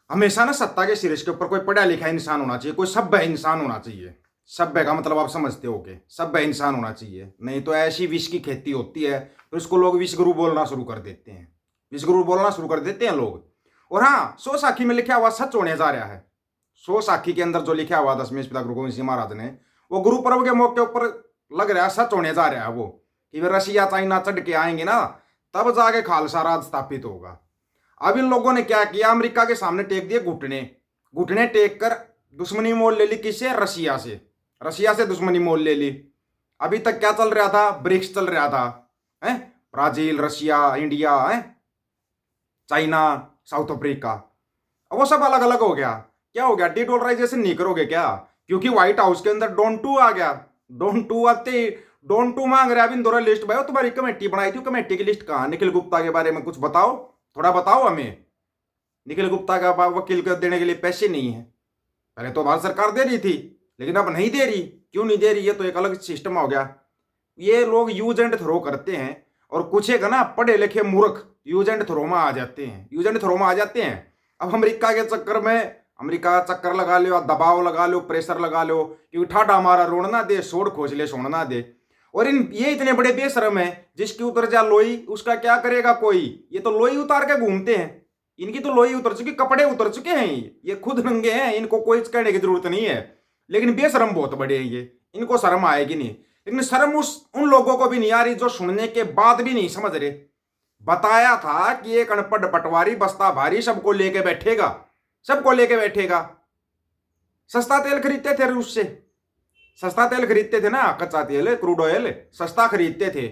हमेशा ना सत्ता के शीर्ष के ऊपर कोई पढ़ा लिखा इंसान होना चाहिए, कोई सभ्य इंसान होना चाहिए। सभ्य का मतलब आप समझते हो के सभ्य इंसान होना चाहिए, नहीं तो ऐसी विष की खेती होती है फिर उसको लोग विषगुरु बोलना शुरू कर देते हैं। विषगुरु बोलना शुरू कर देते हैं लोग। और हाँ, सो साखी में लिखा हुआ सच होने जा रहा है। सो साखी के अंदर जो लिखा हुआ 10वें पिता गुरु गोविंद सिंह महाराज ने, वो गुरु पर्व के मौके ऊपर लग रहा है सच होने जा रहा है। वो कि वे रशिया चाइना चढ़ के आएंगे ना, तब जाके खालसा राज स्थापित होगा। अब इन लोगों ने क्या किया, अमेरिका के सामने टेक दिए घुटने। घुटने टेक कर दुश्मनी मोल ले ली। किससे? रशिया से। रशिया से दुश्मनी मोल ले ली। अभी तक क्या चल रहा था? ब्रिक्स चल रहा था, है? ब्राजील, रशिया, इंडिया, है, चाइना, साउथ अफ्रीका। अब वो सब अलग अलग हो गया। क्या हो गया? डीडोलराइजेशन नहीं करोगे क्या? क्योंकि व्हाइट हाउस के अंदर डोन टू आ गया। डोन टू आते डोन टू मांग रहे। अभी दोनों लिस्ट भाई, तुम्हारी कमेटी बनाई थी, कमेटी की लिस्ट कहाँ? निखिल गुप्ता के बारे में कुछ बताओ, थोड़ा बताओ हमें। निखिल गुप्ता का वकील को देने के लिए पैसे नहीं है। पहले तो भारत सरकार दे रही थी, लेकिन अब नहीं दे रही। क्यों नहीं दे रही? ये तो एक अलग सिस्टम हो गया। ये लोग यूज एंड थ्रो करते हैं, और कुछ एक ना पढ़े लिखे मूर्ख यूज एंड थ्रो में आ जाते हैं। यूज एंड थ्रो में आ जाते हैं। अब अमेरिका के चक्कर में, अमेरिका का चक्कर लगा लो, दबाव लगा लो, प्रेशर लगा लो, क्योंकि ठाडा हमारा रोड ना दे, सोड़ खोज ले सोड़ ना दे। और इन ये इतने बड़े बेशरम है, जिसकी उतर जा लोई उसका क्या करेगा कोई। ये तो लोई उतार के घूमते हैं। इनकी तो लोई उतर चुकी, कपड़े उतर चुके हैं, ये खुद नंगे हैं, इनको कोई कहने की जरूरत नहीं है। लेकिन बेशरम बहुत बड़े हैं ये, इनको शर्म आएगी नहीं। लेकिन शर्म उन लोगों को भी नहीं आ रही जो सुनने के बाद भी नहीं समझ रहे। बताया था कि एक अनपढ़ पटवारी बस्ता भारी सबको लेके बैठेगा, सबको लेके बैठेगा। सस्ता तेल खरीदते थे रूस से, सस्ता तेल खरीदते थे ना, कच्चा तेल, क्रूड ऑयल सस्ता खरीदते थे।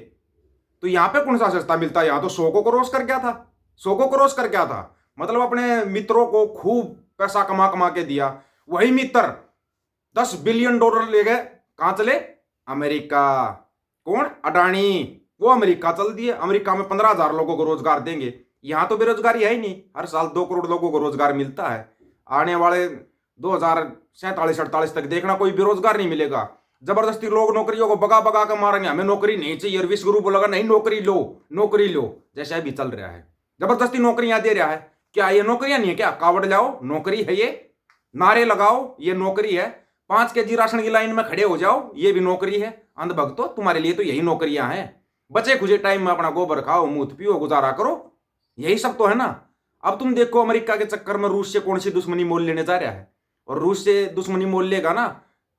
तो यहां पे कौन सा सस्ता मिलता है? यहां तो 100 को क्रॉस कर गया था। 100 को क्रॉस कर गया था। मतलब अपने मित्रों को खूब पैसा कमा कमा के दिया। वही मित्र $10 बिलियन ले गए। कहां चले? अमेरिका। कौन? अडानी। वो अमेरिका चल दिए। अमेरिका में 15,000 लोगों को रोजगार देंगे। यहां तो बेरोजगारी है ही नहीं। हर साल 2 करोड़ लोगों को रोजगार मिलता है। आने वाले 2047-48 तक देखना कोई बेरोजगार नहीं मिलेगा। जबरदस्ती लोग नौकरियों को बगा बगा कर मारेंगे, हमें नौकरी नहीं चाहिए। और विश्व गुरु बोलेगा नहीं नौकरी लो, नौकरी लो। जैसे अभी चल रहा है, जबरदस्ती नौकरियां दे रहा है। क्या ये नौकरियां नहीं है क्या? कावड़ लाओ, नौकरी है ये। नारे लगाओ, ये नौकरी है। 5 केजी राशन की लाइन में खड़े हो जाओ, ये भी नौकरी है। अंधभक्तो, तुम्हारे लिए तो यही नौकरियां हैं। बचे खुचे टाइम में अपना गोबर खाओ, मूत पियो, गुजारा करो, यही सब तो है ना। अब तुम देखो, अमेरिका के चक्कर में रूस से कौन सी दुश्मनी मोल लेने जा रहा है। और रूस से दुश्मनी मोल लेगा ना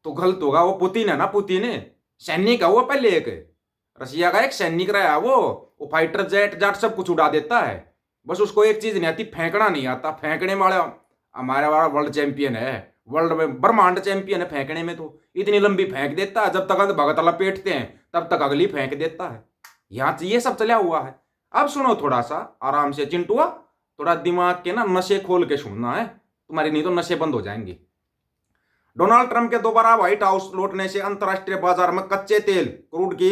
तो गलत होगा। वो पुतिन है ना, पुतिन सैनिक है वो। पहले एक रशिया का एक सैनिक रहा है वो फाइटर जेट जाट सब कुछ उड़ा देता है। बस उसको एक चीज नहीं आती, फेंकना नहीं आता। फेंकने वाला हमारे वाला वर्ल्ड चैंपियन है, वर्ल्ड में ब्रह्मांड चैंपियन है फेंकने में। तो इतनी लंबी फेंक देता है, जब तक भगत लपेटते हैं तब तक अगली फेंक देता है। यहाँ ये सब चला हुआ है। अब सुनो थोड़ा सा आराम से चिंटुआ, थोड़ा दिमाग के ना नशे खोल के सुनना है तुम्हारी, नहीं तो नशे बंद हो जाएंगे। डोनाल्ड ट्रंप के दोबारा व्हाइट हाउस लौटने से अंतर्राष्ट्रीय बाजार में कच्चे तेल क्रूड की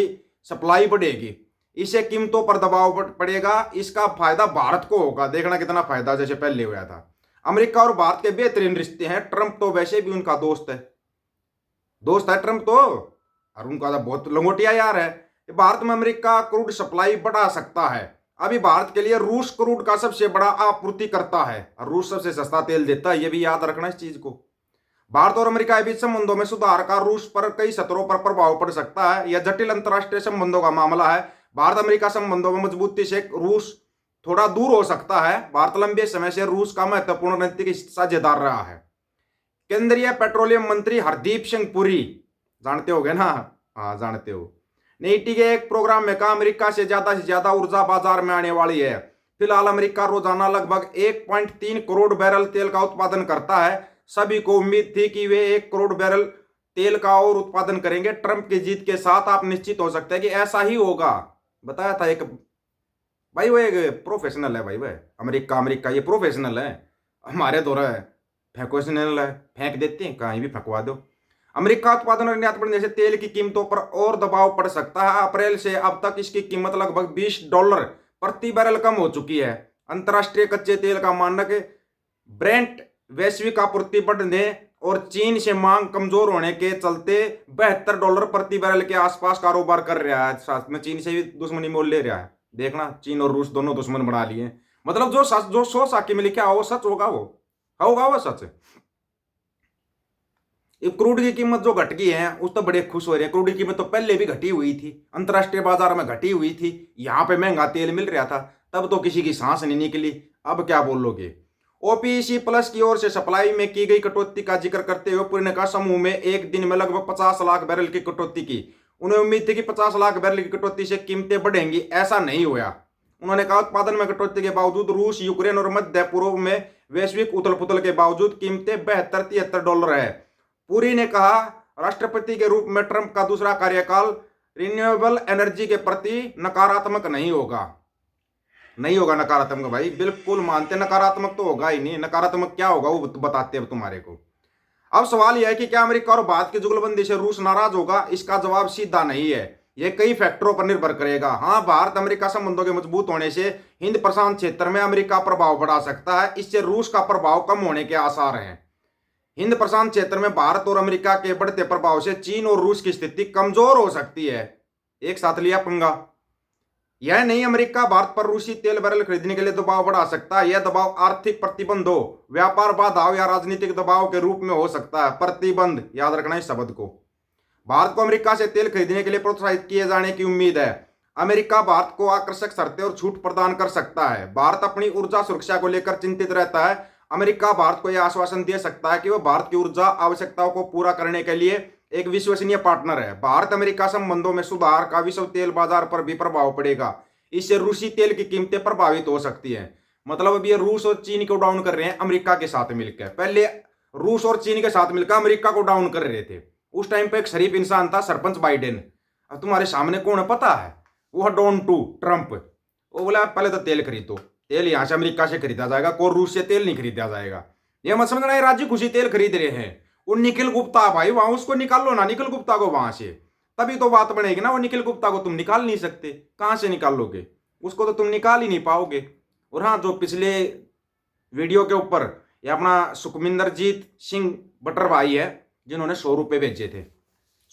सप्लाई बढ़ेगी। इससे कीमतों पर दबाव पड़ेगा। इसका फायदा भारत को होगा। देखना कितना फायदा, जैसे पहले हुआ था। अमेरिका और भारत के बेहतरीन रिश्ते हैं। ट्रंप तो वैसे भी उनका दोस्त है, दोस्त है ट्रंप तो। और उनका तो बहुत लंगोटिया यार है। भारत में अमेरिका क्रूड सप्लाई बढ़ा सकता है। अभी भारत के लिए रूस क्रूड का सबसे बड़ा आपूर्ति करता है, और रूस सबसे सस्ता तेल देता है। यह भी याद रखना इस चीज को। भारत और अमेरिका के बीच संबंधों में सुधार का रूस पर कई स्तरों पर प्रभाव पड़ सकता है। यह जटिल अंतर्राष्ट्रीय संबंधों का मामला है। भारत अमेरिका संबंधों में मजबूती से रूस थोड़ा दूर हो सकता है। भारत लंबे समय से रूस का महत्वपूर्ण रणनीतिक साझेदार रहा है। केंद्रीय पेट्रोलियम मंत्री हरदीप सिंह पुरी, जानते होगे ना? हाँ जानते हो। नीति के एक प्रोग्राम में कहा अमेरिका से ज्यादा ऊर्जा बाजार में आने वाली है। फिलहाल अमेरिका रोजाना लगभग 1.3 करोड़ बैरल तेल का उत्पादन करता है। सभी को उम्मीद थी कि वे 1 करोड़ बैरल तेल का और उत्पादन करेंगे। ट्रंप की जीत के साथ आप निश्चित हो सकते हैं कि ऐसा ही होगा। बताया था एक भाई, वो एक प्रोफेशनल है भाई। वह अमेरिका ये प्रोफेशनल है। हमारे दौरा है फेंकोशनल है, फेंक देते हैं, कहीं भी फेंकवा दो। अमेरिका उत्पादन और निर्यात बढ़ने से तेल की कीमतों पर और दबाव पड़ सकता है। अप्रैल से अब तक इसकी कीमत लगभग $20 प्रति बैरल कम हो चुकी है। अंतर्राष्ट्रीय कच्चे तेल का मानक ब्रेंट वैश्विक आपूर्ति बढ़ने और चीन से मांग कमजोर होने के चलते $72 प्रति बैरल के आसपास कारोबार कर रहा है। साथ में चीन से भी दुश्मनी मोल ले रहा है। देखना, चीन और रूस दोनों दुश्मन बना लिए। मतलब जो सच, जो सो साकी में लिखा हो वो सच होगा वो। होगा वो सच। ये क्रूड की कीमत जो घट गई है उस तो बड़े खुश हो रहे हैं। क्रूड की कीमत तो पहले भी घटी हुई थी, अंतर्राष्ट्रीय बाजार में घटी हुई थी, यहाँ पे महंगा तेल मिल रहा था, तब तो किसी की सांस नहीं निकली। अब क्या बोलोगे। ओपीसी प्लस की ओर से सप्लाई में की गई कटौती का जिक्र करते हुए पूर्व ने कहा समूह में एक दिन में लगभग 50 लाख बैरल की कटौती की। उन्हें उम्मीद थी कि 50 लाख बैरल की कटौती से कीमतें बढ़ेंगी, ऐसा नहीं हुआ। उन्होंने कहा उत्पादन में कटौती के बावजूद रूस, यूक्रेन और मध्य पूर्व में वैश्विक उथल पुथल के बावजूद कीमतें $72-73 है। पुरी ने कहा राष्ट्रपति के रूप में ट्रंप का दूसरा कार्यकाल रिन्यूएबल एनर्जी के प्रति नकारात्मक नहीं होगा। नहीं होगा नकारात्मक भाई, बिल्कुल मानते, नकारात्मक तो होगा ही नहीं। नकारात्मक क्या होगा वो बताते हैं तुम्हारे को। अब सवाल यह है कि क्या अमेरिका और भारत की जुगलबंदी से रूस नाराज होगा। इसका जवाब सीधा नहीं है, यह कई फैक्टरों पर निर्भर करेगा। हाँ, भारत अमेरिका संबंधों के मजबूत होने से हिंद प्रशांत क्षेत्र में अमेरिका प्रभाव बढ़ा सकता है, इससे रूस का प्रभाव कम होने के आसार हैं। हिंद प्रशांत क्षेत्र में भारत और अमेरिका के बढ़ते प्रभाव से चीन और रूस की स्थिति कमजोर हो सकती है। एक साथ लिया पंगा। यह नहीं अमेरिका भारत पर रूसी तेल बैरल खरीदने के लिए दबाव बढ़ा सकता है। यह दबाव आर्थिक प्रतिबंध हो, व्यापार बाधाओं या राजनीतिक दबाव के रूप में हो सकता है। प्रतिबंध, याद रखना इस शब्द को। भारत को अमेरिका से तेल खरीदने के लिए प्रोत्साहित किए जाने की उम्मीद है। अमेरिका भारत को आकर्षक शर्तें और छूट प्रदान कर सकता है। भारत अपनी ऊर्जा सुरक्षा को लेकर चिंतित रहता है। अमेरिका भारत को यह आश्वासन दे सकता है कि वह भारत की ऊर्जा आवश्यकताओं को पूरा करने के लिए एक विश्वसनीय पार्टनर है। भारत अमेरिका संबंधों में सुधार का विश्व तेल बाजार पर भी प्रभाव पड़ेगा। इससे रूसी तेल की कीमतें प्रभावित हो सकती हैं। मतलब अब ये रूस और चीन को डाउन कर रहे हैं अमेरिका के साथ मिलकर। पहले रूस और चीन के साथ मिलकर अमेरिका को डाउन कर रहे थे। उस टाइम पे एक शरीफ इंसान था, सरपंच बाइडेन। अब तुम्हारे सामने कौन है पता है, वो है डोन टू ट्रंप। वो बोला पहले तो तेल खरीदो, तेल यहां से अमेरिका से खरीदा जाएगा, कोई रूस से तेल नहीं खरीदा जाएगा। ये मत समझना राज्य खुशी तेल खरीद रहे हैं। वो निखिल गुप्ता भाई, वहां उसको निकाल लो ना, निखिल गुप्ता को वहां से, तभी तो बात बनेगी ना। वो निखिल गुप्ता को तुम निकाल नहीं सकते, कहां से निकाल लोगे उसको, तो तुम निकाल ही नहीं पाओगे। और हाँ, जो पिछले वीडियो के ऊपर ये अपना सुखमिंदरजीत सिंह बटर भाई है, जिन्होंने 100 रुपये भेजे थे,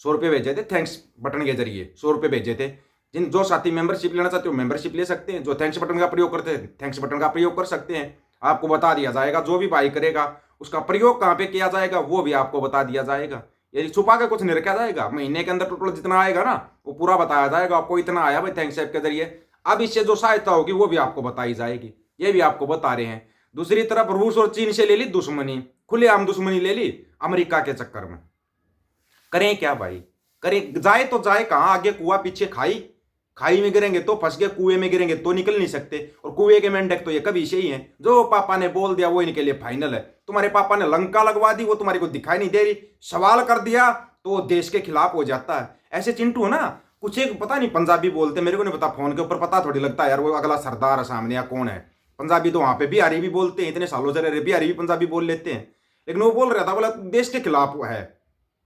100 रुपये भेजे थे थैंक्स बटन के जरिए, 100 रुपये भेजे थे। जिन जो साथी मेंबरशिप लेना चाहते हो मेंबरशिप ले सकते हैं, जो थैंक्स बटन का प्रयोग करते हैं थैंक्स बटन का प्रयोग कर सकते हैं। आपको बता दिया जाएगा, जो भी बाई करेगा उसका प्रयोग कहाँ पे किया जाएगा वो भी आपको बता दिया जाएगा। यदि छुपा के कुछ नहीं रखा जाएगा, महीने के अंदर टोटल जितना आएगा ना वो पूरा बताया जाएगा आपको। इतना आया भाई थैंक्स ऐप के जरिए, अब इससे जो सहायता होगी वो भी आपको बताई जाएगी, ये भी आपको बता रहे हैं। दूसरी तरफ रूस और चीन से ले ली दुश्मनी, खुलेआम दुश्मनी ले ली अमेरिका के चक्कर में। करें क्या भाई, करें, जाए तो जाए कहां, आगे कुआ पीछे खाई, खाई में गिरेंगे तो फंस गए, कुएं में गिरेंगे तो निकल नहीं सकते। और कुएं के मेंढक तो ये कभी से ही है, जो पापा ने बोल दिया वो इनके लिए फाइनल है। तुम्हारे पापा ने लंका लगवा दी, वो तुम्हारे को दिखाई नहीं दे रही, सवाल कर दिया तो देश के खिलाफ हो जाता है। ऐसे चिंटू है ना, कुछ एक पता नहीं पंजाबी बोलते, मेरे को नहीं पता, फोन के ऊपर पता थोड़ी लगता है यार वो अगला सरदार है सामने या कौन है। पंजाबी तो वहां पे बिहारी भी बोलते हैं, इतने सालों से रह रहे बिहारी भी पंजाबी बोल लेते हैं। लेकिन वो बोल रहा था, बोला देश के खिलाफ है।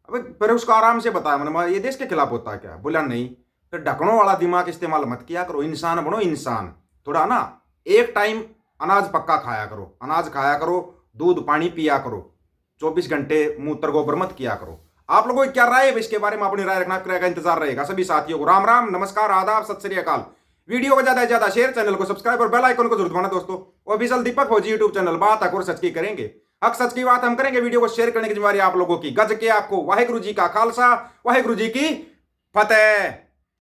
अब फिर उसको आराम से बताया मैंने, ये देश के खिलाफ होता है क्या, बोला नहीं। फिर ढकनों वाला दिमाग इस्तेमाल मत किया करो, इंसान बनो इंसान। थोड़ा ना एक टाइम अनाज पक्का खाया करो, अनाज खाया करो, दूध पानी पिया करो, 24 घंटे मूत्र गोबर मत किया करो। आप लोगों की क्या राय है इसके बारे में, अपनी राय रखना का इंतजार रहेगा। सभी साथियों को राम राम, नमस्कार, आदाब, सत श्री अकाल। वीडियो को ज्यादा से ज्यादा शेयर, चैनल को सब्सक्राइब और बेल आइकन को जरूर दबाना दोस्तों। ऑफिशियल दीपक फौजी यूट्यूब चैनल, बात हक और सच की करेंगे, हक सच की बात हम करेंगे। वीडियो को शेयर करने की जिम्मेदारी आप लोगों की। गज के आपको वाहिगुरु जी का खालसा, वाहिगुरु जी की फतेह।